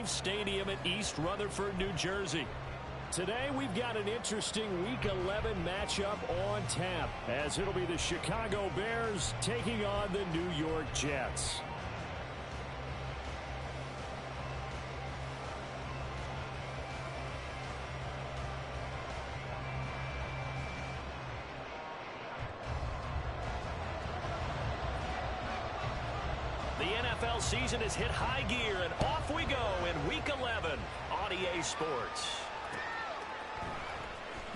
Braves Stadium at East Rutherford, New Jersey. Today we've got an interesting Week 11 matchup on tap, as it'll be the Chicago Bears taking on the New York Jets. The NFL season has hit high gear, and off we go in Week 11 on EA Sports.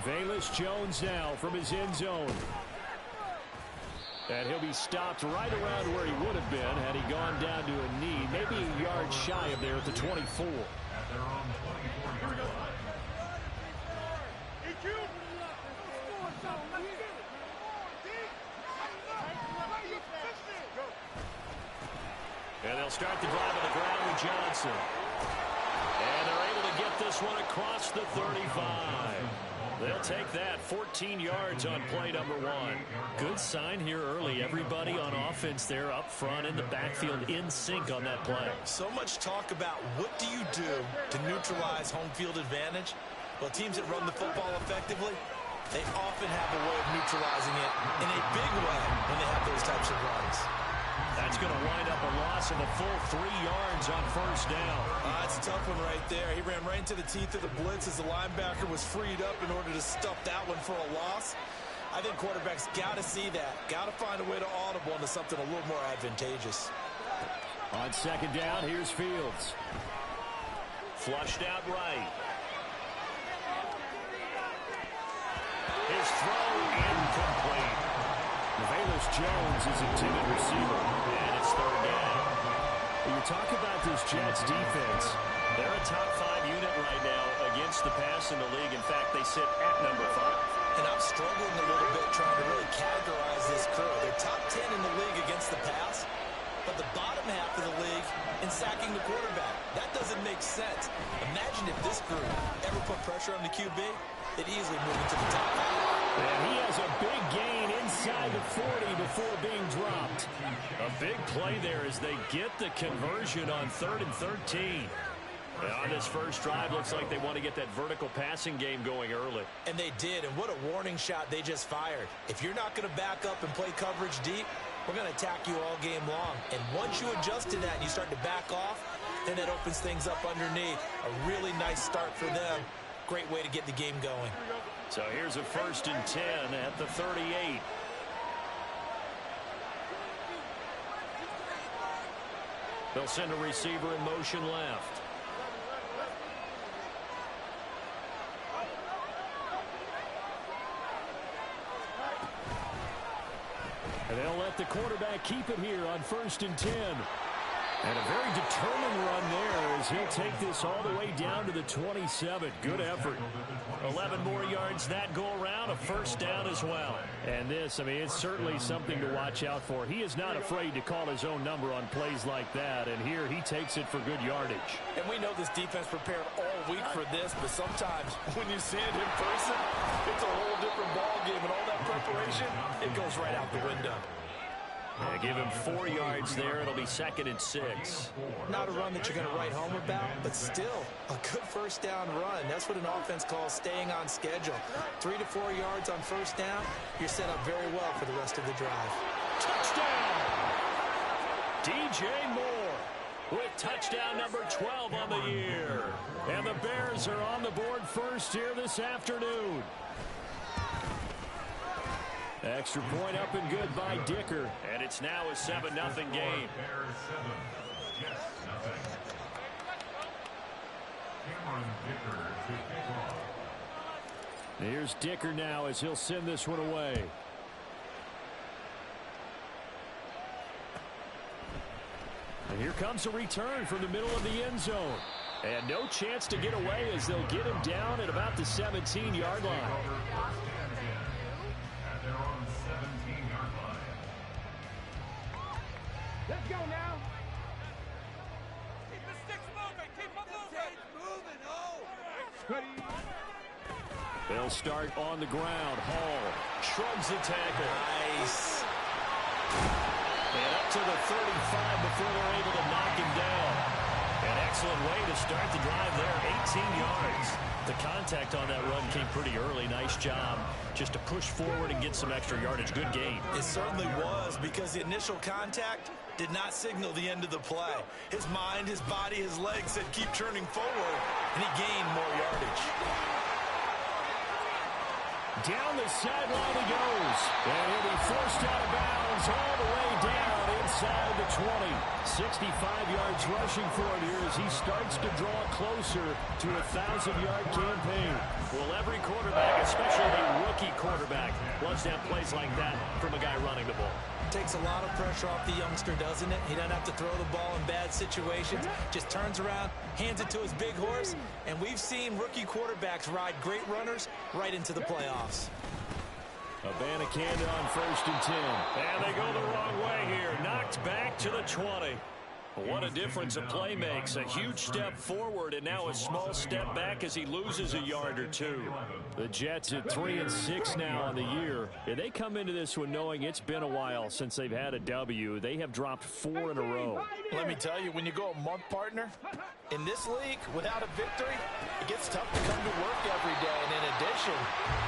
Velus Jones now from his end zone. And he'll be stopped right around where he would have been had he gone down to a knee, maybe a yard shy of there at the 24. And they'll start the drive on the ground with Johnson. And they're able to get this one across the 35. They'll take that 14 yards on play number 1. Good sign here early. Everybody on offense there up front in the backfield in sync on that play. So much talk about what do you do to neutralize home field advantage? Well, teams that run the football effectively, they often have a way of neutralizing it in a big way when they have those types of runs. That's going to wind up a loss of a full 3 yards on first down. That's a tough one right there. He ran right into the teeth of the blitz as the linebacker was freed up in order to stuff that one for a loss. I think quarterbacks got to see that. Got to find a way to audible into something a little more advantageous. On second down, here's Fields. Flushed out right. His throw incomplete. Velus Jones is intended receiver, and it's third down. When you talk about this Jets defense, they're a top 5 unit right now against the pass in the league. In fact, they sit at number 5. And I'm struggling a little bit trying to really categorize this crew. They're top 10 in the league against the pass, but the bottom half of the league in sacking the quarterback. That doesn't make sense. Imagine if this group ever put pressure on the QB, they'd easily move into the top 5. And he has a big gain inside the 40 before being dropped. A big play there as they get the conversion on 3rd and 13. And on this first drive, looks like they want to get that vertical passing game going early. And they did, and what a warning shot they just fired. If you're not going to back up and play coverage deep, we're going to attack you all game long. And once you adjust to that and you start to back off, then that opens things up underneath. A really nice start for them. Great way to get the game going. So here's a 1st and 10 at the 38. They'll send a receiver in motion left. And they'll let the quarterback keep it here on 1st and 10. And a very determined run there as he'll take this all the way down to the 27. Good effort. 11 more yards that go around, a first down as well. And this, I mean, it's certainly something to watch out for. He is not afraid to call his own number on plays like that, and here he takes it for good yardage. And we know this defense prepared all week for this, but sometimes when you see it in person, it's a whole different ballgame, and all that preparation, it goes right out the window. Yeah, give him 4 yards there. It'll be 2nd and 6. Not a run that you're going to write home about, but still a good first down run. That's what an offense calls staying on schedule. 3 to 4 yards on first down, you're set up very well for the rest of the drive. Touchdown! DJ Moore with touchdown number 12 on the year. And the Bears are on the board first here this afternoon. Extra point up and good by Dicker. And it's now a 7-0 game. Here's Dicker now as he'll send this one away. And here comes a return from the middle of the end zone. And no chance to get away as they'll get him down at about the 17-yard line. Let's go now. Keep the sticks moving. Keep them moving. They'll start on the ground. Hall shrugs the tackle. Nice. And up to the 35 before they're able to knock him down. An excellent way to start the drive there. 18 yards. The contact on that run came pretty early. Nice job just to push forward and get some extra yardage. Good game. It certainly was, because the initial contact did not signal the end of the play. His mind, his body, his legs said keep churning forward, and he gained more yardage. Down the sideline he goes. And he'll be forced out of bounds all the way down inside the 20. 65 yards rushing for him here as he starts to draw closer to a 1,000-yard campaign. Well, every quarterback, especially a rookie quarterback, loves to have plays like that from a guy running the ball. Takes a lot of pressure off the youngster, doesn't it? He doesn't have to throw the ball in bad situations. Just turns around, hands it to his big horse, and we've seen rookie quarterbacks ride great runners right into the playoffs. Abanikanda on 1st and 10. And they go the wrong way here. Knocked back to the 20. What a difference a play makes. A huge step forward and now a small step back as he loses a yard or two. The Jets at 3-6 now on the year. And they come into this one knowing it's been a while since they've had a W. They have dropped 4 in a row. Let me tell you, when you go a month, partner, in this league, without a victory, it gets tough to come to work every day. And in addition,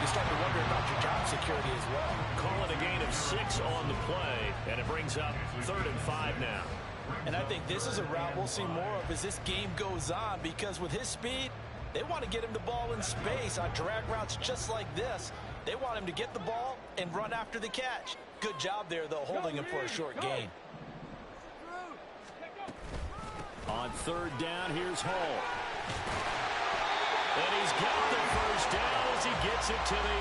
you start to wonder about your job security as well. Call it a gain of 6 on the play, and it brings up 3rd and 5 now. And I think this is a route we'll see more of as this game goes on, because with his speed, they want to get him the ball in space on drag routes just like this. They want him to get the ball and run after the catch. Good job there, though, holding him for a short gain. On 3rd down, here's Hall. And he's got the first down as he gets it to the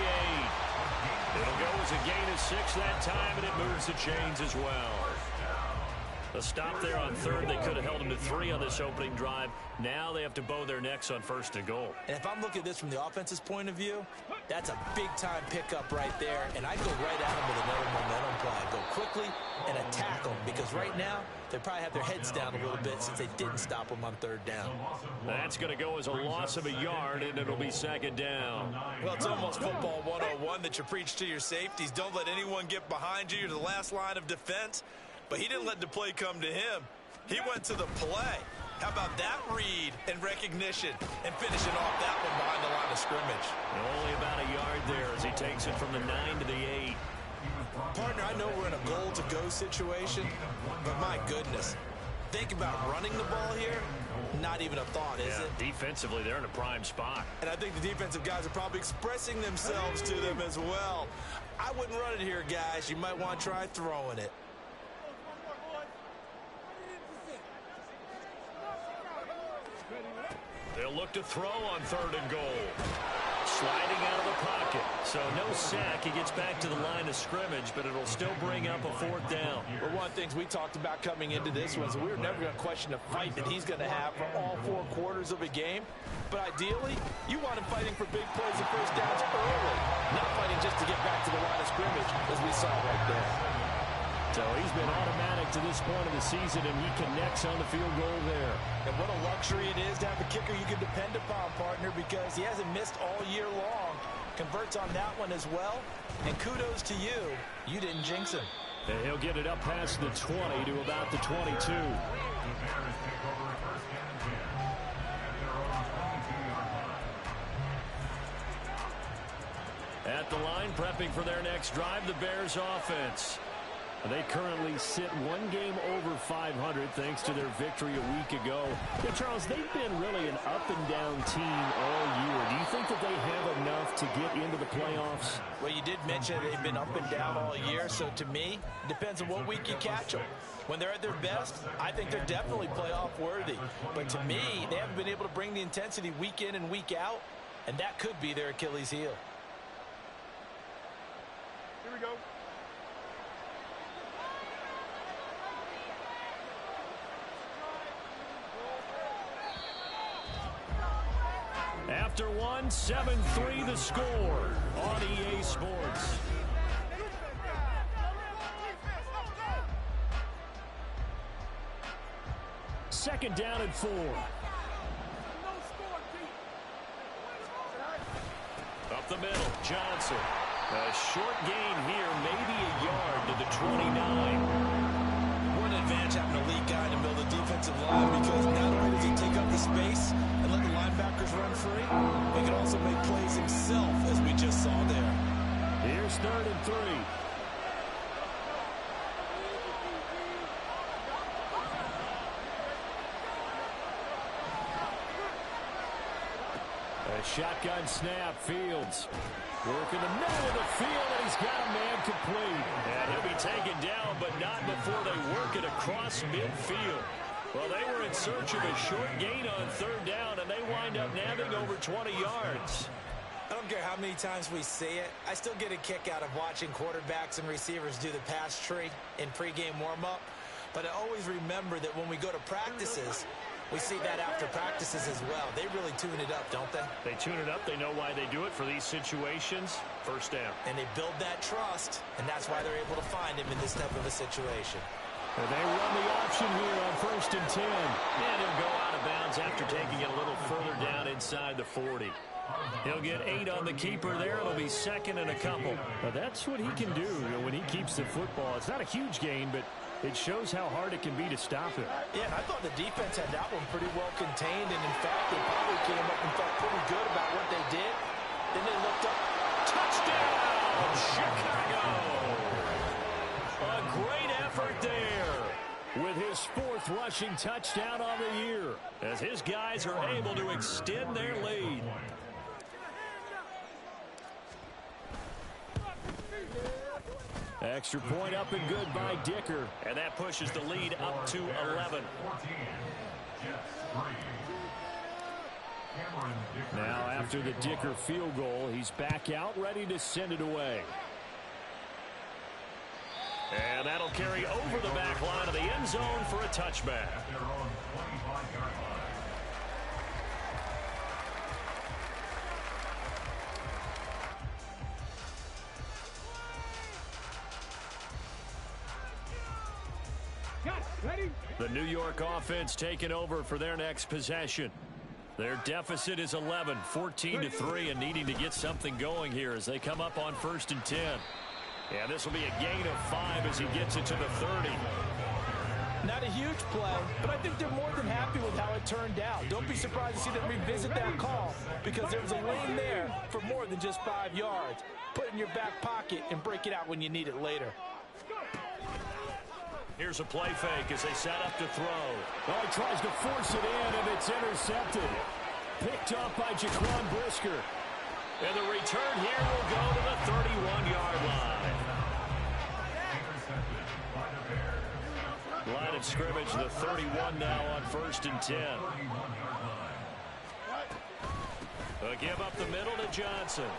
8. It'll go as a gain of 6 that time, and it moves the chains as well. A stop there on 3rd. They could have held him to 3 on this opening drive. Now they have to bow their necks on 1st and goal. And if I'm looking at this from the offense's point of view, that's a big-time pickup right there. And I'd go right at him with another momentum play. I'd go quickly and attack them, because right now they probably have their heads down a little bit since they didn't stop them on 3rd down. That's going to go as a loss of a yard, and it'll be 2nd down. Well, it's almost football 101 that you preach to your safeties. Don't let anyone get behind you. You're the last line of defense. But he didn't let the play come to him. He went to the play. How about that read and recognition and finishing off that one behind the line of scrimmage? Only about a yard there as he takes it from the 9 to the 8. Partner, I know we're in a goal-to-go situation, but my goodness. Think about running the ball here. Not even a thought, is it? Defensively, they're in a prime spot. And I think the defensive guys are probably expressing themselves to them as well. I wouldn't run it here, guys. You might want to try throwing it. They'll look to throw on 3rd and goal. Sliding out of the pocket. So no sack. He gets back to the line of scrimmage, but it'll still bring up a 4th down. Well, one of the things we talked about coming into this was we were never going to question the fight that he's going to have for all 4 quarters of a game. But ideally, you want him fighting for big plays and first downs early, not fighting just to get back to the line of scrimmage, as we saw right there. So he's been automatic to this point of the season, and he connects on the field goal there. And what a luxury it is to have a kicker you can depend upon, partner, because he hasn't missed all year long. Converts on that one as well. And kudos to you. You didn't jinx him. And he'll get it up past the 20 to about the 22. At the line, prepping for their next drive, the Bears offense. They currently sit 1 game over 500 thanks to their victory a week ago. Yeah, Charles, they've been really an up-and-down team all year. Do you think that they have enough to get into the playoffs? Well, you did mention they've been up and down all year, so to me, it depends on what week you catch them. When they're at their best, I think they're definitely playoff worthy. But to me, they haven't been able to bring the intensity week in and week out, and that could be their Achilles heel. Here we go. After 1, 7-3 the score on EA Sports. Second down and 4. Up the middle, Johnson. A short gain here, maybe a yard to the 29. We're an advantage advantage having a lead guy in the middle of the defensive line because not only does he take up the space and let the linebackers run free, he can also make plays himself, as we just saw there. Here's 3rd and 3. A shotgun snap. Fields working the middle of the field, and he's got a man complete. And he'll be taken down, but not before they work it across midfield. Well, they were in search of a short gain on 3rd down, and they wind up nabbing over 20 yards. I don't care how many times we see it. I still get a kick out of watching quarterbacks and receivers do the pass tree in pregame warm-up. But I always remember that when we go to practices, we see that after practices as well. They really tune it up, don't they? They tune it up. They know why they do it for these situations. 1st down. And they build that trust, and that's why they're able to find him in this type of a situation. And they run the option here on 1st and 10. And he'll go out of bounds after taking it a little further down inside the 40. He'll get 8 on the keeper there. It'll be 2nd and a couple. Now that's what he can do when he keeps the football. It's not a huge gain, but it shows how hard it can be to stop it. Yeah, and I thought the defense had that one pretty well contained, and in fact, they probably came up and felt pretty good about what they did. Then they looked up. Touchdown, Chicago! A great effort there with his 4th rushing touchdown on the year as his guys are able to extend their lead. Extra point up and good by Dicker. And that pushes the lead up to 11. Now after the Dicker field goal, he's back out ready to send it away. And that'll carry over the back line of the end zone for a touchback. The New York offense taking over for their next possession. Their deficit is 11, 14-3, and needing to get something going here as they come up on 1st and 10. Yeah, this will be a gain of 5 as he gets it to the 30. Not a huge play, but I think they're more than happy with how it turned out. Don't be surprised to see them revisit that call because there was a lane there for more than just 5 yards. Put it in your back pocket and break it out when you need it later. Here's a play fake as they set up to throw. Oh, he tries to force it in, and it's intercepted. Picked up by Jaquan Brisker. And the return here will go to the 31-yard line. Line of scrimmage, the 31 now on 1st and 10. A give up the middle to Johnson.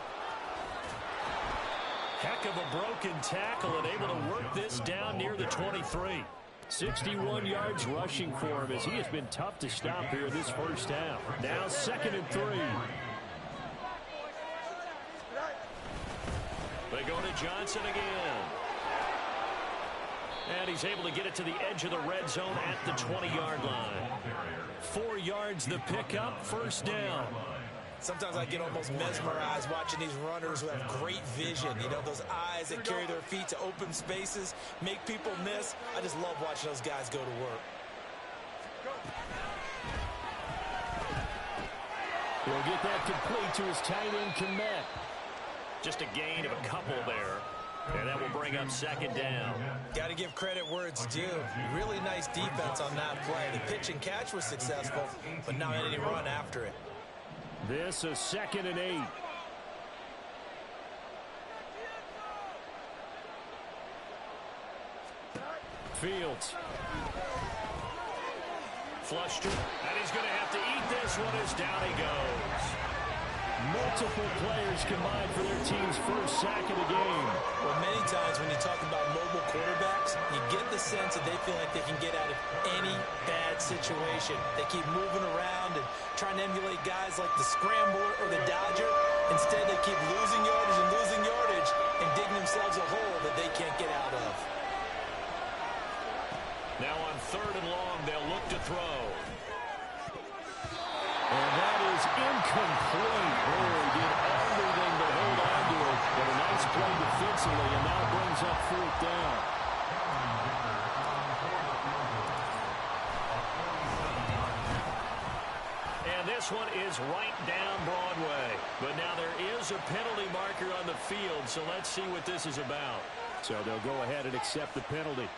Heck of a broken tackle and able to work this down near the 23. 61 yards rushing for him as he has been tough to stop here this 1st half. Now 2nd and 3. They go to Johnson again. And he's able to get it to the edge of the red zone at the 20-yard line. 4 yards the pickup, 1st down. Sometimes I get almost mesmerized watching these runners who have great vision. You know, those eyes that carry their feet to open spaces, make people miss. I just love watching those guys go to work. He'll get that complete to his tight end, Komet. Just a gain of a couple there. And that will bring up 2nd down. Got to give credit where it's due. Really nice defense on that play. The pitch and catch was successful, but not any run after it. This is 2nd and 8. Fields. Flushed it, and he's going to have to eat this one as down he goes. Multiple players combined for their team's 1st sack of the game. Well, many times when you talk about mobile quarterbacks, you get the sense that they feel like they can get out of any bad situation. They keep moving around and trying to emulate guys like the Scrambler or the Dodger. Instead, they keep losing yardage and digging themselves a hole that they can't get out of. Now on 3rd and long, they'll look to throw. And that is incomplete. Oh, he did everything to hold on to it. But a nice play defensively, and now brings up 4th down. this one is right down Broadway. But now there is a penalty marker on the field, so let's see what this is about. So they'll go ahead and accept the penalty.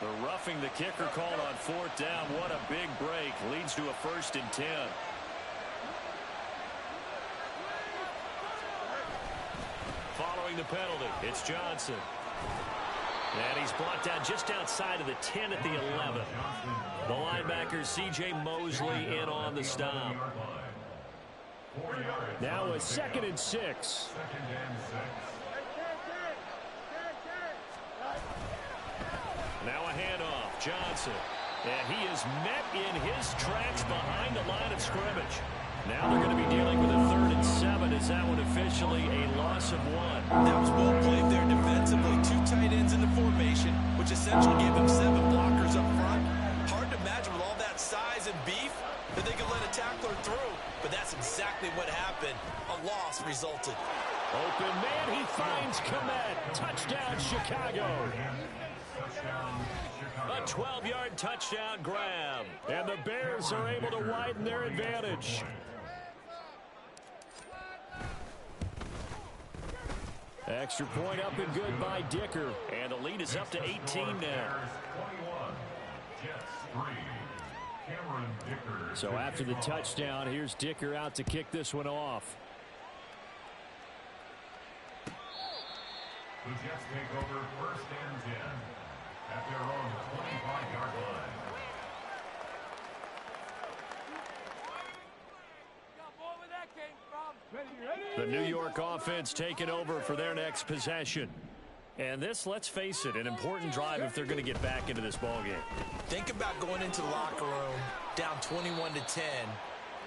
The roughing the kicker called on 4th down. What a big break. Leads to a 1st and 10. Following the penalty, it's Johnson. And he's brought down just outside of the 10 at the 11. The linebacker, C.J. Mosley, in on the stop. Now a 2nd and 6. Now a handoff. Johnson. And he is met in his tracks behind the line of scrimmage. Now they're going to be dealing with a 3rd and 7. Is that one officially a loss of 1? That was well played there defensively. 2 tight ends in the formation, which essentially gave them 7 blockers up front. Hard to imagine with all that size and beef that they could let a tackler through. But that's exactly what happened. A loss resulted. Open man, he finds Komet. Touchdown, Chicago. A 12-yard touchdown grab. And the Bears are able to widen their advantage. Extra point up and good by Dicker. And the lead is up to 18 now. So after the touchdown, here's Dicker out to kick this one off. The Jets take over 1st and 10 at their own 25-yard line. The New York offense taking over for their next possession. And this, let's face it, an important drive if they're going to get back into this ballgame. Think about going into the locker room down 21-10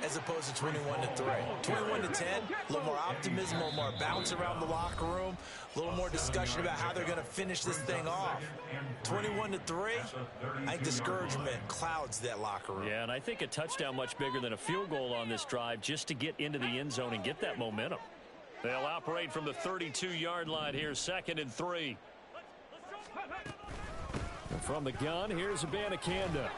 as opposed to 21-3. 21-10, a little more optimism, a little more bounce around the locker room, a little more discussion about how they're going to finish this thing off. 21-3, I think discouragement clouds that locker room. Yeah, and I think a touchdown much bigger than a field goal on this drive just to get into the end zone and get that momentum. They'll operate from the 32-yard line here, 2nd and 3. From the gun, here's Abanikanda.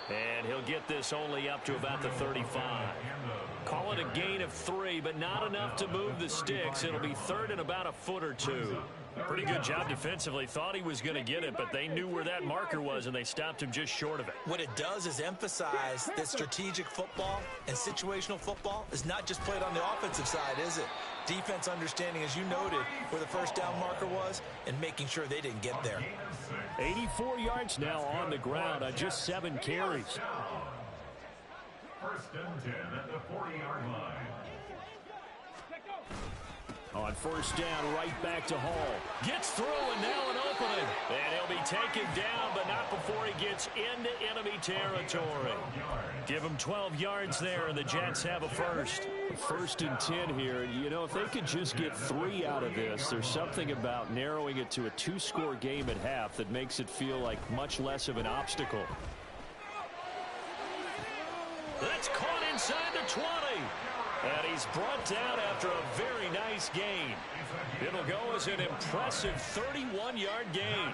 And he'll get this only up to about the 35. Call it a gain of 3, but not enough to move the sticks. It'll be 3rd and about a foot or 2. Pretty good job defensively. Thought he was going to get it, but they knew where that marker was, and they stopped him just short of it. What it does is emphasize that strategic football and situational football is not just played on the offensive side, is it? Defense understanding, as you noted, where the 1st down marker was and making sure they didn't get there. 84 yards now on the ground on just 7 carries. 1st and 10 at the 40-yard line. On 1st down, right back to Hall. Gets through, and now an opening. And he'll be taken down, but not before he gets into enemy territory. Give him 12 yards there, and the Jets have a 1st. 1st and 10 here. You know, if they could just get 3 out of this, there's something about narrowing it to a 2-score game at half that makes it feel like much less of an obstacle. That's caught inside the 20. And he's brought down after a very nice gain. It'll go as an impressive 31-yard gain.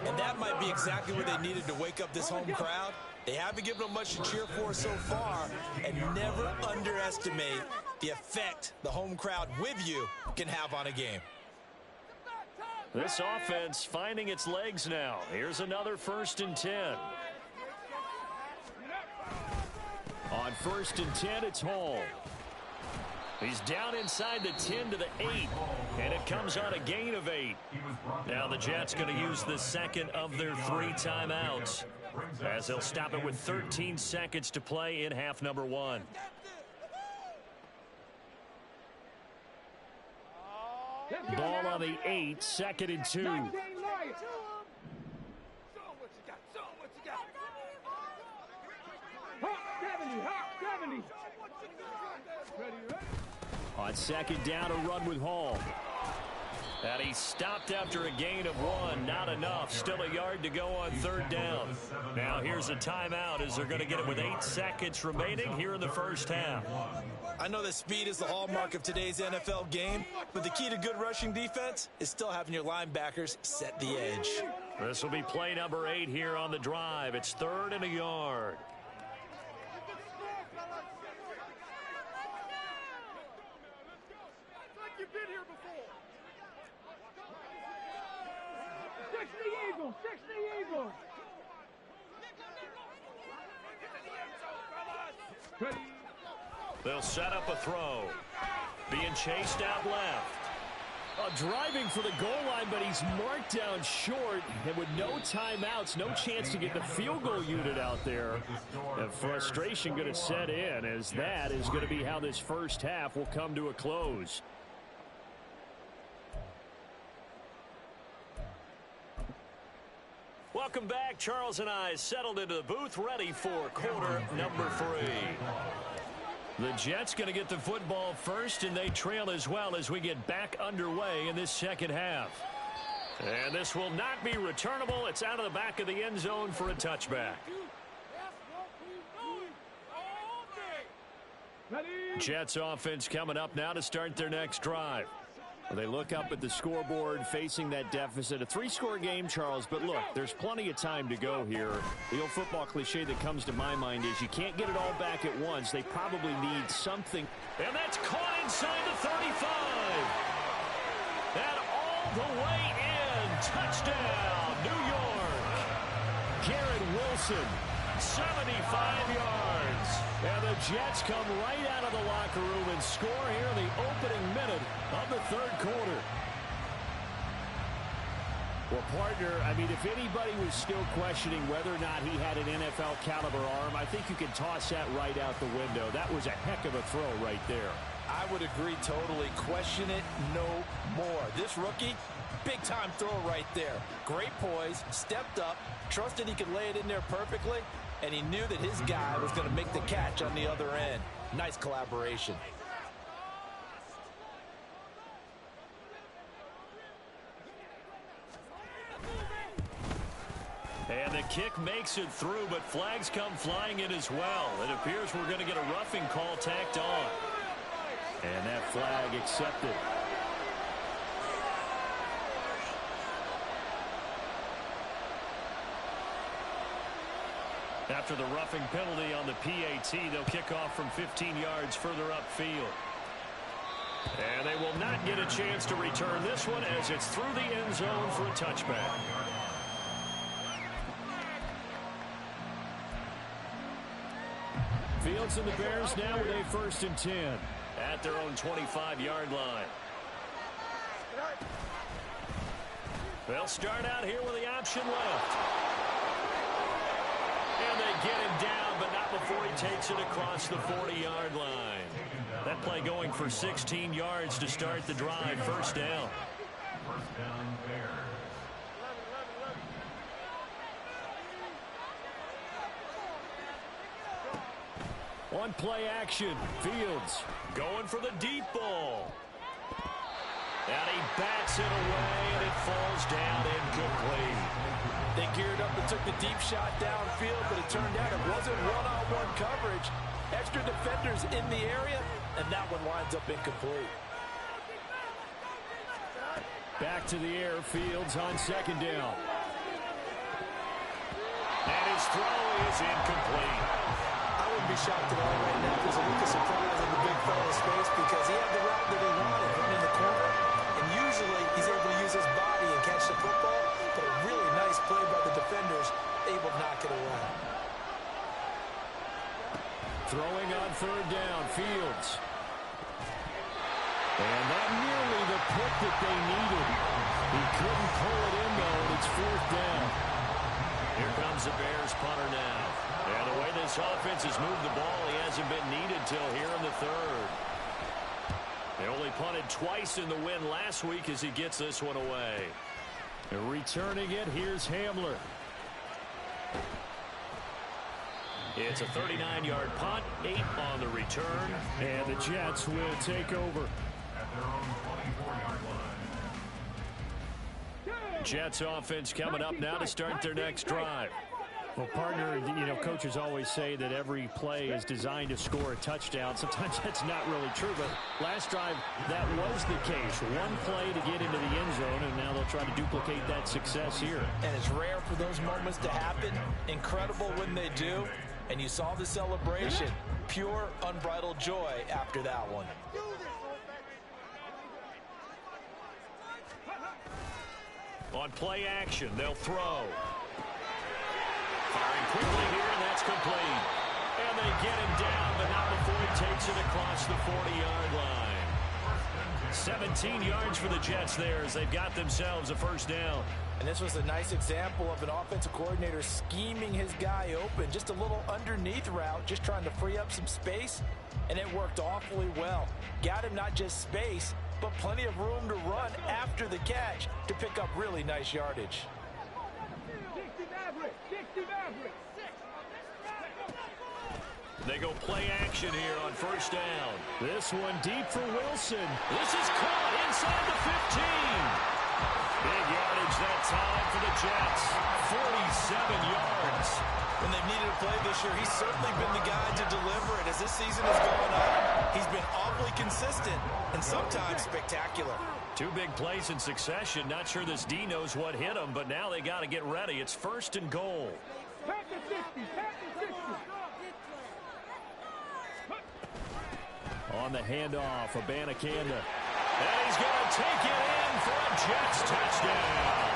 And that might be exactly what they needed to wake up this home crowd. They haven't given them much to cheer for so far. And never underestimate the effect the home crowd with you can have on a game. This offense finding its legs now. Here's another 1st and 10. On 1st and 10, it's Hall. He's down inside the 10 to the 8, and it comes on a gain of 8. Now the Jets going to use the 2nd of their 3 timeouts, as they'll stop it with 13 seconds to play in half number 1. Ball on the 8, 2nd and 2. On 2nd down, a run with Hall. And he stopped after a gain of 1. Not enough. Still a yard to go on 3rd down. Now here's a timeout as they're going to get it with 8 seconds remaining here in the 1st half. I know that speed is the hallmark of today's NFL game, but the key to good rushing defense is still having your linebackers set the edge. This will be play number 8 here on the drive. It's 3rd and a yard. They'll set up a throw. Being chased out left. Driving for the goal line, but he's marked down short. And with no timeouts, no chance to get the field goal unit out there. And frustration going to set in, as that is going to be how this first half will come to a close. Welcome back. Charles and I settled into the booth, ready for quarter number 3. The Jets going to get the football first, and they trail as well as we get back underway in this second half. And this will not be returnable. It's out of the back of the end zone for a touchback. Jets offense coming up now to start their next drive. They look up at the scoreboard facing that deficit. A 3-score game, Charles, but look, there's plenty of time to go here. The old football cliche that comes to my mind is you can't get it all back at once. They probably need something. And that's caught inside the 35. And all the way in. Touchdown, New York. Garrett Wilson, 75 yards. And the Jets come right out of the locker room and score here in the opening minute of the third quarter. Well, partner, I mean, if anybody was still questioning whether or not he had an NFL caliber arm, I think you can toss that right out the window. That was a heck of a throw right there. I would agree totally. Question it no more. This rookie, big-time throw right there. Great poise, stepped up, trusted he could lay it in there perfectly, and he knew that his guy was going to make the catch on the other end. Nice collaboration. And the kick makes it through, but flags come flying in as well. It appears we're going to get a roughing call tacked on. And that flag accepted. After the roughing penalty on the PAT, they'll kick off from 15 yards further upfield. And they will not get a chance to return this one as it's through the end zone for a touchback. Fields and the Bears now with a 1st and 10 at their own 25-yard line. They'll start out here with the option left. And they get him down, but not before he takes it across the 40-yard line. That play going for 16 yards to start the drive. First down. First down, Bears. On play action, Fields going for the deep ball. And he bats it away, and it falls down incomplete. They geared up and took the deep shot downfield, but it turned out it wasn't one-on-one coverage. Extra defenders in the area, and that one winds up incomplete. Back to the air, Fields on 2nd down. And his throw is incomplete. I wouldn't be shocked at all right now. There's a look of surprise on the big fella's face because he had the route that he wanted, running the corner. And usually he's able to use his body and catch the football, but a really nice play by the defenders, able to knock it away. Throwing on 3rd down, Fields. And that nearly the pick that they needed. He couldn't pull it in, though, and it's 4th down. Here comes the Bears punter now. And the way this offense has moved the ball, he hasn't been needed till here in the 3rd. They only punted twice in the win last week as he gets this one away. And returning it, here's Hamler. It's a 39-yard punt, 8 on the return, and the Jets will take over. At their own 24-yard line. Jets offense coming up now to start their next drive. Well, partner, you know, coaches always say that every play is designed to score a touchdown. Sometimes that's not really true, but last drive, that was the case. One play to get into the end zone, and now they'll try to duplicate that success here. And it's rare for those moments to happen. Incredible when they do. And you saw the celebration. Pure, unbridled joy after that one. On play action, they'll throw. Firing quickly here, and that's complete. And they get him down, but not before he takes it across the 40-yard line. 17 yards for the Jets there as they've got themselves a first down. And this was a nice example of an offensive coordinator scheming his guy open. Just a little underneath route, just trying to free up some space, and it worked awfully well. Got him not just space, but plenty of room to run after the catch to pick up really nice yardage. They go play action here on first down. This one deep for Wilson. This is caught inside the 15. Big yardage that time for the Jets. 47 yards. When they've needed a play this year, he's certainly been the guy to deliver it. As this season has gone on, he's been awfully consistent and sometimes spectacular. Two big plays in succession. Not sure this D knows what hit him, but now they got to get ready. It's first and goal. On the handoff, Abanikanda. And he's going to take it in for a Jets touchdown.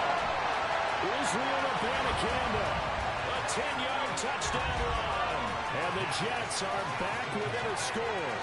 Israel Abanikanda. A 10-yard touchdown run. And the Jets are back within a score.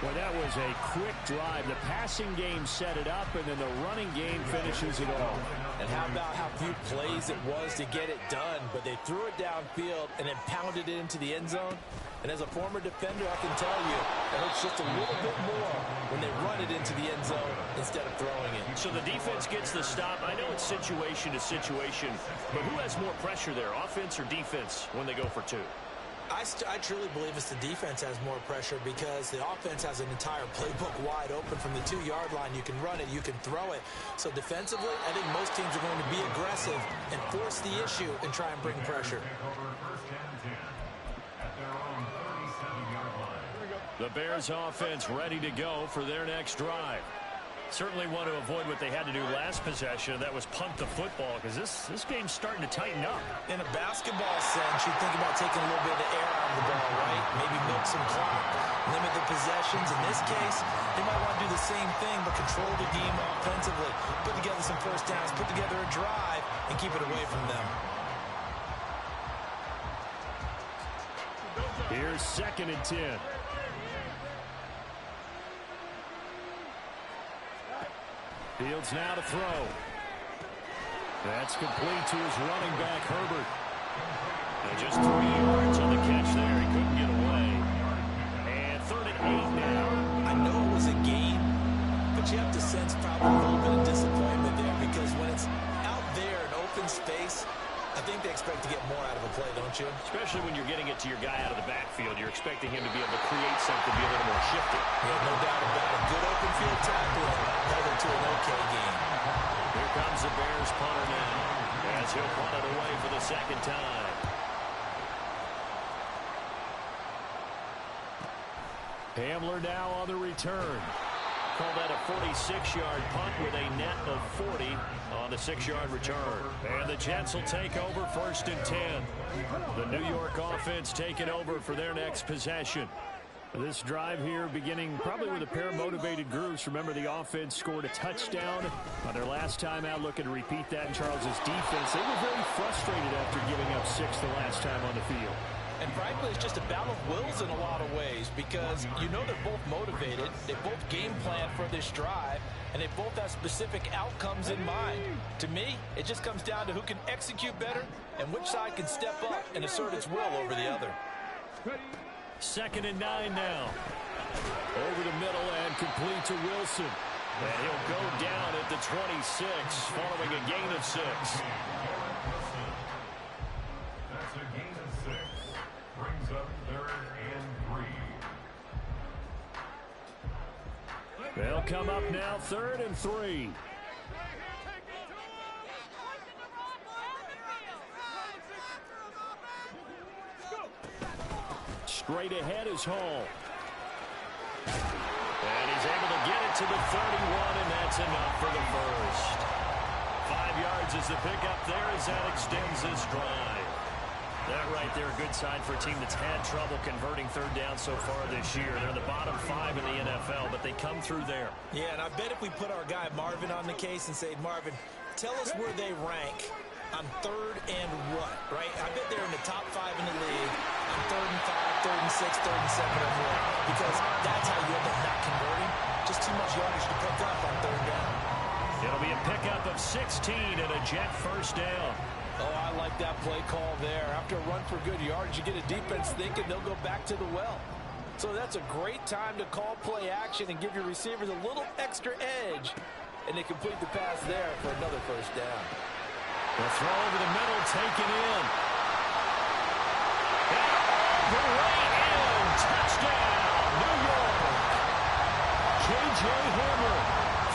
Well, that was a quick drive. The passing game set it up, and then the running game finishes it all. And how about how few plays it was to get it done, but they threw it downfield and then pounded it into the end zone. And as a former defender, I can tell you, it hurts just a little bit more when they run it into the end zone instead of throwing it. So the defense gets the stop. I know it's situation to situation, but who has more pressure there, offense or defense, when they go for two? I truly believe it's the defense has more pressure because the offense has an entire playbook wide open from the 2-yard line. You can run it, you can throw it. So defensively, I think most teams are going to be aggressive and force the issue and try and bring pressure. The Bears offense ready to go for their next drive. Certainly want to avoid what they had to do last possession. That was punt the football because this game's starting to tighten up. In a basketball sense, you think about taking a little bit of the air out of the ball, right? Maybe milk some clock, limit the possessions. In this case, they might want to do the same thing but control the game offensively. Put together some first downs, put together a drive, and keep it away from them. Here's 2nd and 10. Fields now to throw. That's complete to his running back, Herbert. And just 3 yards on the catch there. He couldn't get away. And 3rd and 8 now. I know it was a gain, but you have to sense probably a little bit of disappointment there because when it's out there in open space, I think they expect to get more out of a play, don't you? Especially when you're getting it to your guy out of the backfield. You're expecting him to be able to create something, be a little more shifty. Yeah, no doubt about it. Good open field tackling, held it to an okay game. Here comes the Bears punter now as he'll punt it away for the 2nd time. Hamler now on the return. Call that a 46-yard punt with a net of 40 on the 6-yard return. And the Jets will take over 1st and 10. The New York offense taking over for their next possession. This drive here beginning probably with a pair of motivated groups. Remember, the offense scored a touchdown on their last time out. Looking to repeat that in Charles's defense. They were very frustrated after giving up 6 the last time on the field. And frankly, it's just a battle of wills in a lot of ways because you know they're both motivated, they both game plan for this drive, and they both have specific outcomes in mind. To me, it just comes down to who can execute better and which side can step up and assert its will over the other. 2nd and 9 now. Over the middle and complete to Wilson. And he'll go down at the 26 following a gain of 6. That's a gain of 6. Brings up 3rd and 3. They'll come up now 3rd and 3. Straight ahead is Hall. And he's able to get it to the 31, and that's enough for the first. 5 yards is the pickup there as that extends this drive. That right there, a good sign for a team that's had trouble converting third down so far this year. They're in the bottom 5 in the NFL, but they come through there. Yeah, and I bet if we put our guy Marvin on the case and say, Marvin, tell us where they rank on third and what, right? I bet they're in the top 5 in the league on third and 5, third and 6, third and 7 or more, because that's how you end up not converting. Just too much yardage to pick up on third down. It'll be a pickup of 16 and a Jet first down. Oh, I like that play call there. After a run for good yardage, you get a defense thinking they'll go back to the well. So that's a great time to call play action and give your receivers a little extra edge. And they complete the pass there for another first down. The throw over the middle, taken in. And the way in. Touchdown, New York. J.J. Hamler,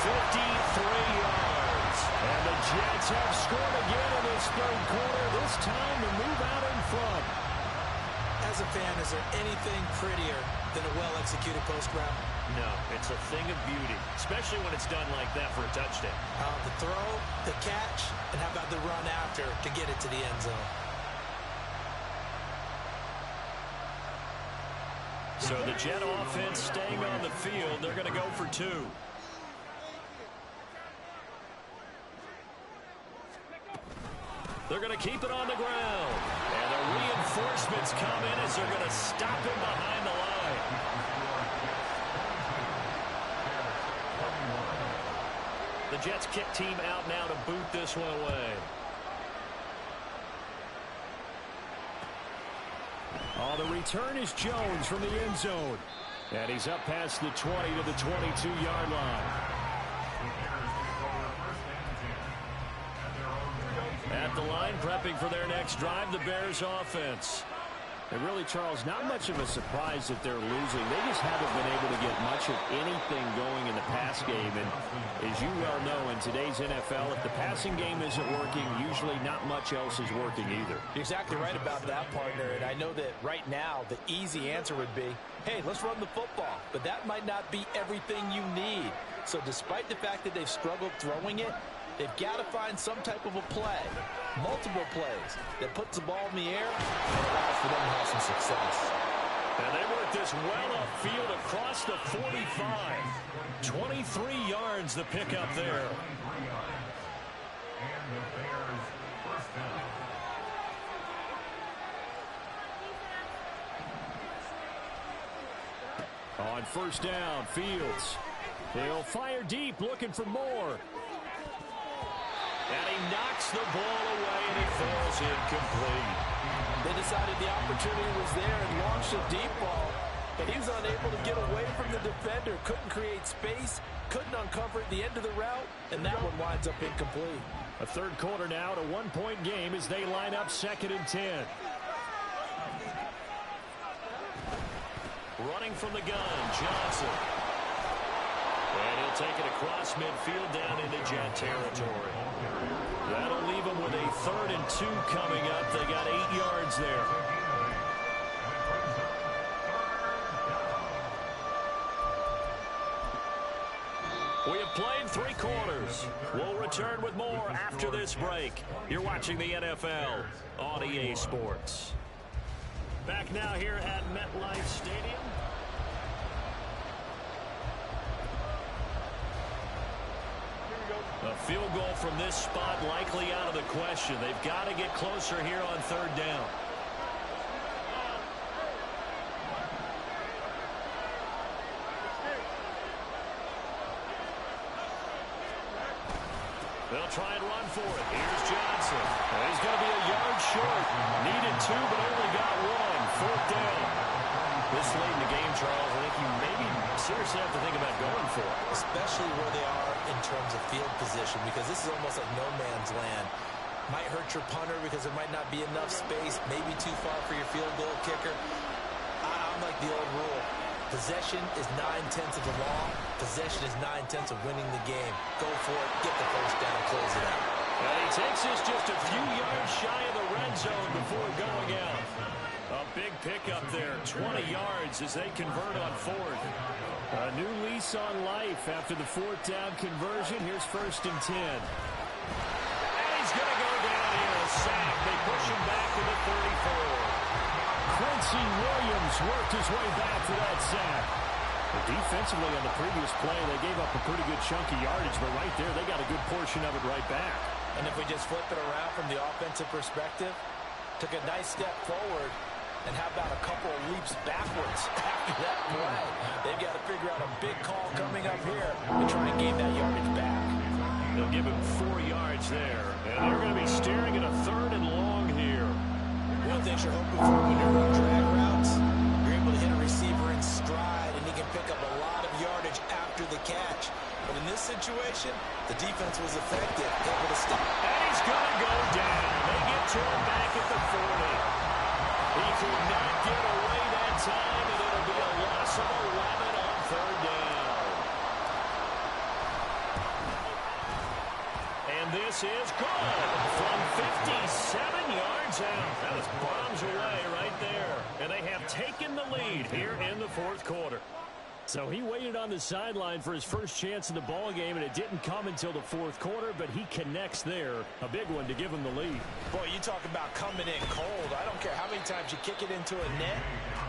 53 yards. And the Jets have scored again in this third quarter, this time to move out in front. As a fan, is there anything prettier than a well-executed post route? No, it's a thing of beauty, especially when it's done like that for a touchdown. The throw, the catch, and how about the run after to get it to the end zone? So the Jet offense staying on the field. They're going to go for 2. They're going to keep it on the ground. And the reinforcements come in as they're going to stop him behind the line. The Jets kick team out now to boot this one away. Oh, the return is Jones from the end zone. And he's up past the 20 to the 22-yard line. At the line, prepping for their next drive, the Bears offense. And really, Charles, not much of a surprise that they're losing. They just haven't been able to get much of anything going in the pass game. And as you well know, in today's NFL, if the passing game isn't working, usually not much else is working either. You're exactly right about that, partner. And I know that right now the easy answer would be, hey, let's run the football. But that might not be everything you need. So despite the fact that they've struggled throwing it, they've got to find some type of a play, multiple plays, that puts the ball in the air and allows for them to have some success. And they work this well upfield across the 45. 23 yards the pickup there. And the Bears first down. On first down, Fields. He'll fire deep, looking for more. And he knocks the ball away, and he falls incomplete. They decided the opportunity was there and launched a deep ball, but he was unable to get away from the defender. Couldn't create space, couldn't uncover at the end of the route, and that one winds up incomplete. A third quarter now, at a one-point game as they line up 2nd and 10. Running from the gun, Johnson. And he'll take it across midfield down into Jet territory. That'll leave them with a 3rd and 2 coming up. They got 8 yards there. We have played 3 quarters. We'll return with more after this break. You're watching the NFL on EA Sports. Back now here at MetLife Stadium. A field goal from this spot likely out of the question. They've got to get closer here on 3rd down. They'll try and run for it. Here's Johnson. He's going to be a yard short. Needed 2, but only got 1. 4th down. This late in the game, Charles, I think you maybe seriously have to think about going for it. Especially where they are in terms of field position, because this is almost like no man's land. Might hurt your punter because there might not be enough space, maybe too far for your field goal kicker. I'm like the old rule. Possession is 9/10 of the law. Possession is 9/10 of winning the game. Go for it, get the first down, close it out. And he takes this just a few yards shy of the red zone before going out. A big pickup there, 20 yards as they convert on 4th. A new lease on life after the 4th down conversion. Here's 1st and 10. And he's going to go down here. A sack. They push him back to the 34. Quincy Williams worked his way back for that sack. But defensively on the previous play, they gave up a pretty good chunk of yardage, but right there, they got a good portion of it right back. And if we just flip it around from the offensive perspective, took a nice step forward, and how about a couple of leaps backwards after that play? They've got to figure out a big call coming up here and try and gain that yardage back. They'll give him 4 yards there, and they're going to be staring at a 3rd and long here. One thing you're hoping for when you run drag routes, you're able to hit a receiver in stride, and he can pick up a lot of yardage after the catch. But in this situation, the defense was effective, able to stop. And he's going to go down. They get to him back at the 40. He could not get away that time, and it'll be a loss of 11 on 3rd down. And this is good from 57 yards out. That was bombs away right there. And they have taken the lead here in the 4th quarter. So he waited on the sideline for his first chance in the ball game, and it didn't come until the 4th quarter, but he connects there. A big one to give him the lead. Boy, you talk about coming in cold. I don't care how many times you kick it into a net.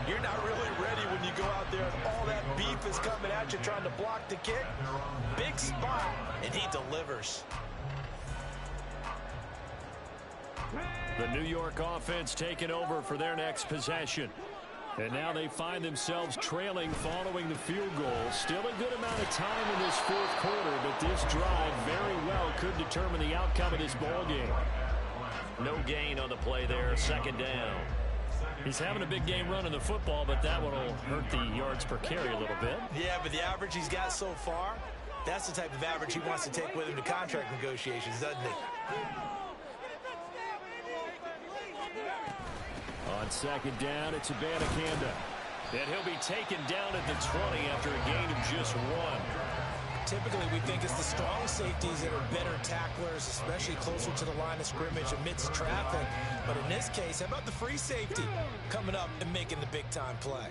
You're not really ready when you go out there and all that beef is coming at you trying to block the kick. Big spot, and he delivers. The New York offense taking over for their next possession. And now they find themselves trailing following the field goal. Still a good amount of time in this 4th quarter, but this drive very well could determine the outcome of this ball game. No gain on the play there, 2nd down. He's having a big game running the football, but that one will hurt the yards per carry a little bit. Yeah, but the average he's got so far, that's the type of average he wants to take with him to contract negotiations, doesn't he? On 2nd down, it's Abanikanda. And he'll be taken down at the 20 after a gain of just 1. Typically, we think it's the strong safeties that are better tacklers, especially closer to the line of scrimmage amidst traffic. But in this case, how about the free safety coming up and making the big-time play?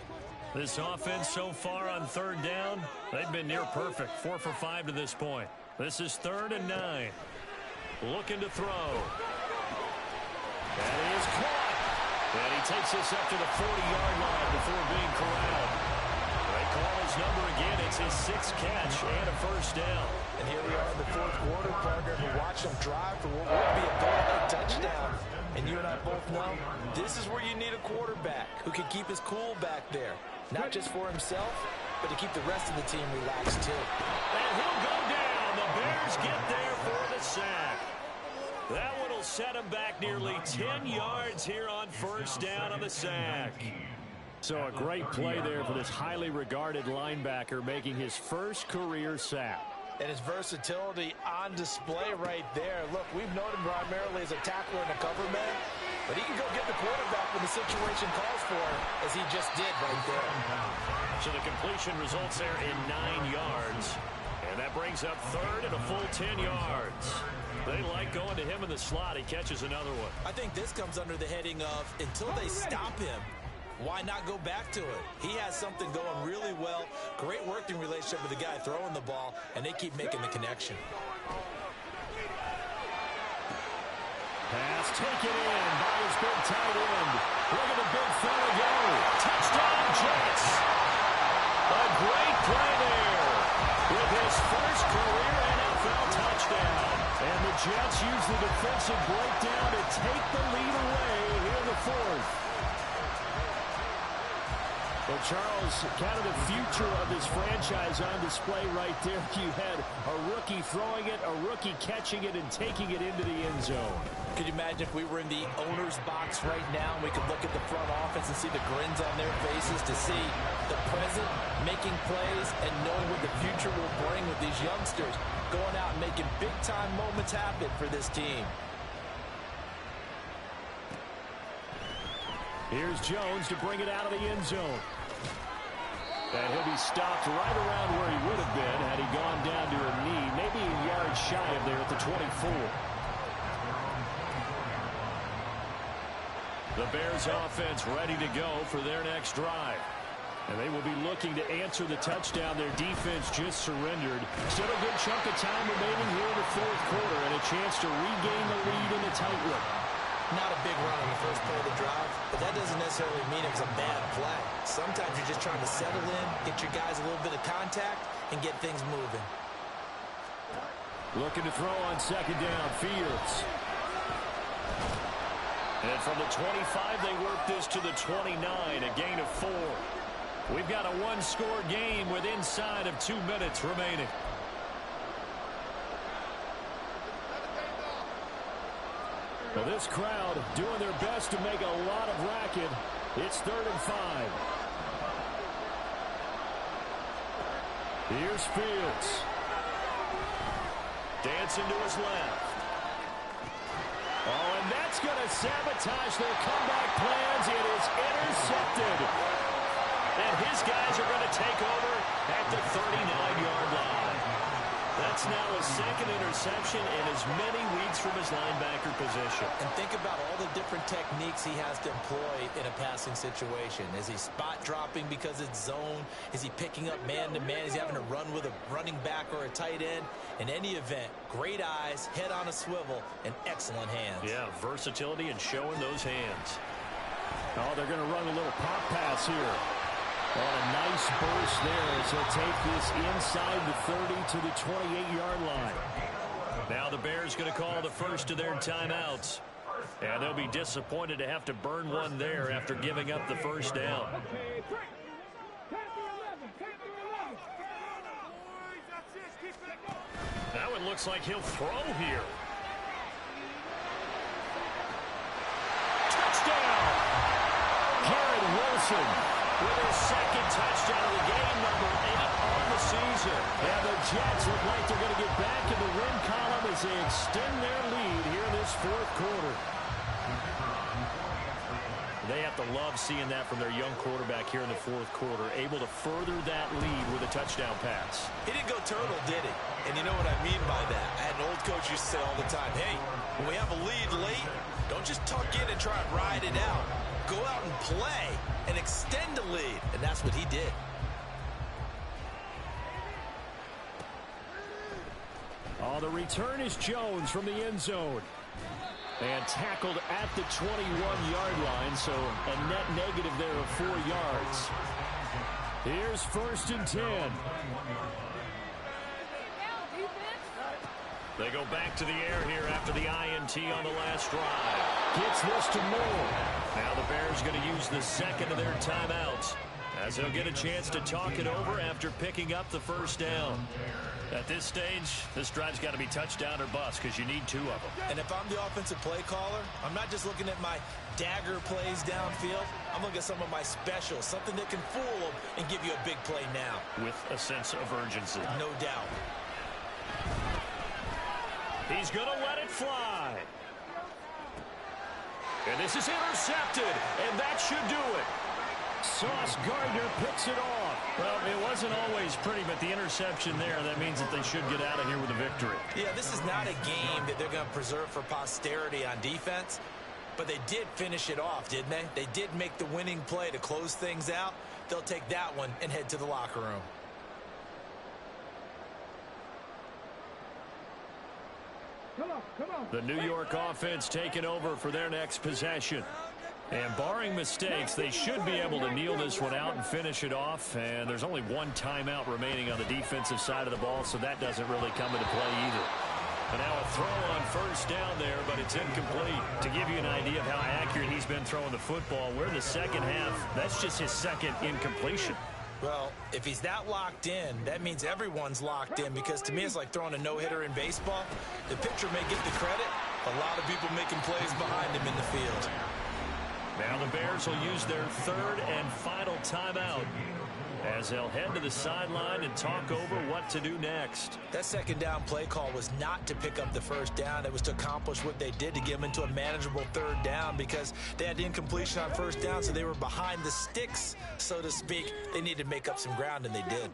This offense so far on 3rd down, they've been near perfect. 4 for 5 to this point. This is 3rd and 9. Looking to throw. That is caught. And he takes this up to the 40-yard line before being corralled. They call his number again. It's his 6th catch and a 1st down. And here we are in the 4th quarter, partner, to watch him drive for what would be a go-ahead touchdown. And you and I both know this is where you need a quarterback who can keep his cool back there. Not just for himself, but to keep the rest of the team relaxed too. And he'll go down. The Bears get there for the sack. That one will set him back nearly 10 yards here on 1st down on the sack. So a great play there for this highly regarded linebacker making his first career sack. And his versatility on display right there. Look, we've known him primarily as a tackler and a cover man, but he can go get the quarterback when the situation calls for it, as he just did right there. So the completion results there in 9 yards. And that brings up 3rd and a full 10 yards. They like going to him in the slot. He catches another one. I think this comes under the heading of until they stop him, why not go back to it? He has something going really well. Great working relationship with the guy throwing the ball, and they keep making the connection. Pass taken in by his big tight end. Look at the big fella go. Touchdown, Jets. A great play there with his first career NFL touchdown. And the Jets use the defensive breakdown to take the lead away here in the 4th. Well, Charles, kind of the future of this franchise on display right there. You had a rookie throwing it, a rookie catching it, and taking it into the end zone. Could you imagine if we were in the owner's box right now and we could look at the front office and see the grins on their faces, to see the present making plays and knowing what the future will bring with these youngsters going out and making big-time moments happen for this team. Here's Jones to bring it out of the end zone. And he'll be stopped right around where he would have been had he gone down to a knee, maybe a yard shy of there at the 24. The Bears offense ready to go for their next drive. And they will be looking to answer the touchdown their defense just surrendered. Still a good chunk of time remaining here in the 4th quarter and a chance to regain the lead in the tight one. Not a big run on the first play of the drive, but that doesn't necessarily mean it was a bad play. Sometimes you're just trying to settle in, get your guys a little bit of contact, and get things moving. Looking to throw on second down, Fields. And from the 25, they work this to the 29, a gain of 4. We've got a one-score game with inside of 2 minutes remaining. Well, this crowd doing their best to make a lot of racket. It's 3rd and 5. Here's Fields. Dancing to his left. Oh, and that's going to sabotage their comeback plans. It is intercepted. And his guys are going to take over at the 39-yard line. That's now his second interception in as many weeks from his linebacker position. And think about all the different techniques he has to employ in a passing situation. Is he spot dropping because it's zone? Is he picking up man-to-man? Is he having to run with a running back or a tight end? In any event, great eyes, head on a swivel, and excellent hands. Yeah, versatility and showing those hands. Oh, they're going to run a little pop pass here. Oh, a nice burst there as he'll take this inside the 30 to the 28-yard line. Now the Bears going to call the first of their timeouts. And they'll be disappointed to have to burn one there after giving up the first down. Now it looks like he'll throw here. Touchdown! Garrett Wilson with his second touchdown of the game, number 8 on the season. And the Jets look like they're going to get back in the win column as they extend their lead here in this 4th quarter. They have to love seeing that from their young quarterback here in the 4th quarter, able to further that lead with a touchdown pass. He didn't go turtle, did he? And you know what I mean by that. I had an old coach used to say all the time, hey, when we have a lead late, don't just tuck in and try and ride it out. Go out and play and extend the lead. And that's what he did. Oh, the return is Jones from the end zone. And tackled at the 21-yard line, so a net negative there of 4 yards. Here's 1st and 10. They go back to the air here after the INT on the last drive. Gets this to Moore. Now the Bears going to use the second of their timeouts, as they'll get a chance to talk it over after picking up the first down. At this stage, this drive's got to be touchdown or bust because you need 2 of them. And if I'm the offensive play caller, I'm not just looking at my dagger plays downfield. I'm looking at some of my specials, something that can fool them and give you a big play now. With a sense of urgency. No doubt. He's going to let it fly. And this is intercepted, and that should do it. Sauce Gardner picks it off. Well, it wasn't always pretty, but the interception there, that means that they should get out of here with a victory. Yeah, this is not a game that they're going to preserve for posterity on defense, but they did finish it off, didn't they? They did make the winning play to close things out. They'll take that one and head to the locker room. Come on. The New York offense taking over for their next possession. And barring mistakes, they should be able to kneel this one out and finish it off. And there's only 1 timeout remaining on the defensive side of the ball, so that doesn't really come into play either. And now a throw on first down there, but it's incomplete. To give you an idea of how accurate he's been throwing the football, we're in the second half. That's just his second incompletion. Well, if he's that locked in, that means everyone's locked in, because to me it's like throwing a no-hitter in baseball. The pitcher may get the credit, a lot of people making plays behind him in the field. Now the Bears will use their 3rd and final timeout as they'll head to the sideline and talk over what to do next. That second down play call was not to pick up the first down. It was to accomplish what they did, to get them into a manageable 3rd down, because they had incompletion on first down, so they were behind the sticks, so to speak. They needed to make up some ground, and they did.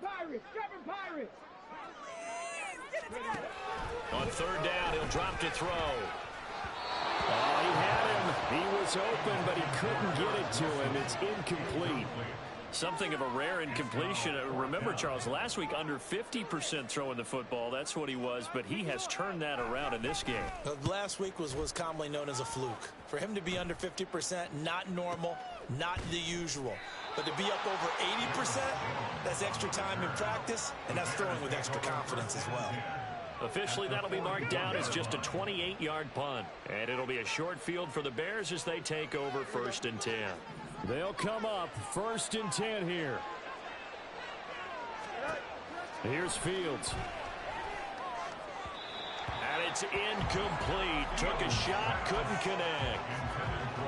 On 3rd down, he'll drop to throw. Oh, he had him. He was open, but he couldn't get it to him. It's incomplete. Something of a rare incompletion. Remember, Charles, last week under 50% throwing the football. That's what he was, but he has turned that around in this game. Last week was commonly known as a fluke. For him to be under 50%, not normal, not the usual. But to be up over 80%, that's extra time in practice, and that's throwing with extra confidence as well. Officially, that'll be marked down as just a 28-yard punt. And it'll be a short field for the Bears as they take over 1st and 10. They'll come up 1st and 10 here. Here's Fields. And it's incomplete. Took a shot, couldn't connect.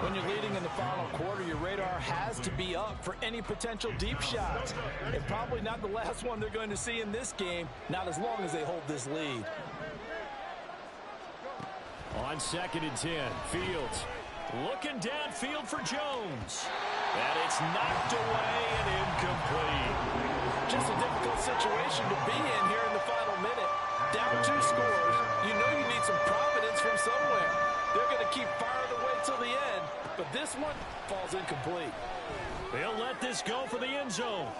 When you're leading in the final quarter, your radar has to be up for any potential deep shots. And probably not the last one they're going to see in this game, not as long as they hold this lead. On 2nd and 10, Fields looking downfield for Jones. And it's knocked away and incomplete. Just a difficult situation to be in here in the final minute. Down 2 scores. You know you need some providence from somewhere. They're going to keep firing away till the end, but this one falls incomplete. They'll let this go for the end zone.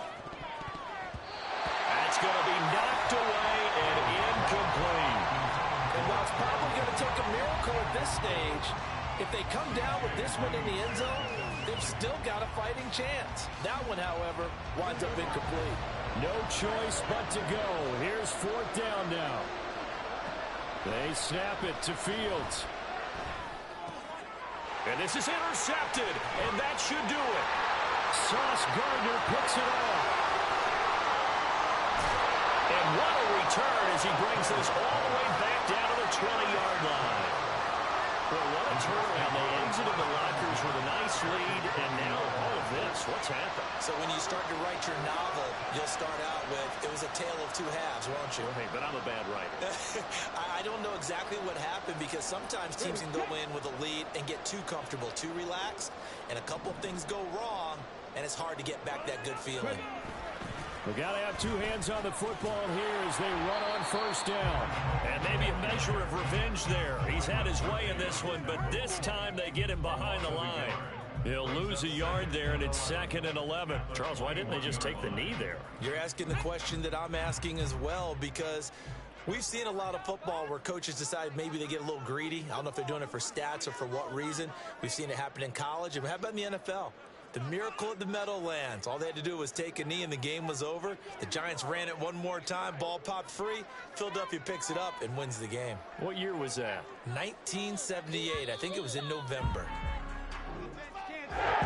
That's going to be knocked away and incomplete. And while it's probably going to take a miracle at this stage, if they come down with this one in the end zone, they've still got a fighting chance. That one, however, winds up incomplete. No choice but to go. Here's 4th down now. They snap it to Fields. And this is intercepted, and that should do it. Sauce Gardner picks it off. And what a return as he brings this all the way back down to the 20-yard line. Well, what a turnaround. They exited the lockers with a nice lead, and now all of this. What's happened? So when you start to write your novel, you'll start out with, it was a tale of 2 halves, won't you? Hey, but I'm a bad writer. I don't know exactly what happened because sometimes teams can go in with a lead and get too comfortable, too relaxed, and a couple of things go wrong, and it's hard to get back that good feeling. We got to have 2 hands on the football here as they run on 1st down. And maybe a measure of revenge there. He's had his way in this one, but this time they get him behind the line. He'll lose a yard there, and it's 2nd and 11. Charles, why didn't they just take the knee there? You're asking the question that I'm asking as well, because we've seen a lot of football where coaches decide maybe they get a little greedy. I don't know if they're doing it for stats or for what reason. We've seen it happen in college, and how about in the NFL? The miracle at the Meadowlands. All they had to do was take a knee and the game was over. The Giants ran it one more time. Ball popped free. Philadelphia picks it up and wins the game. What year was that? 1978. I think it was in November.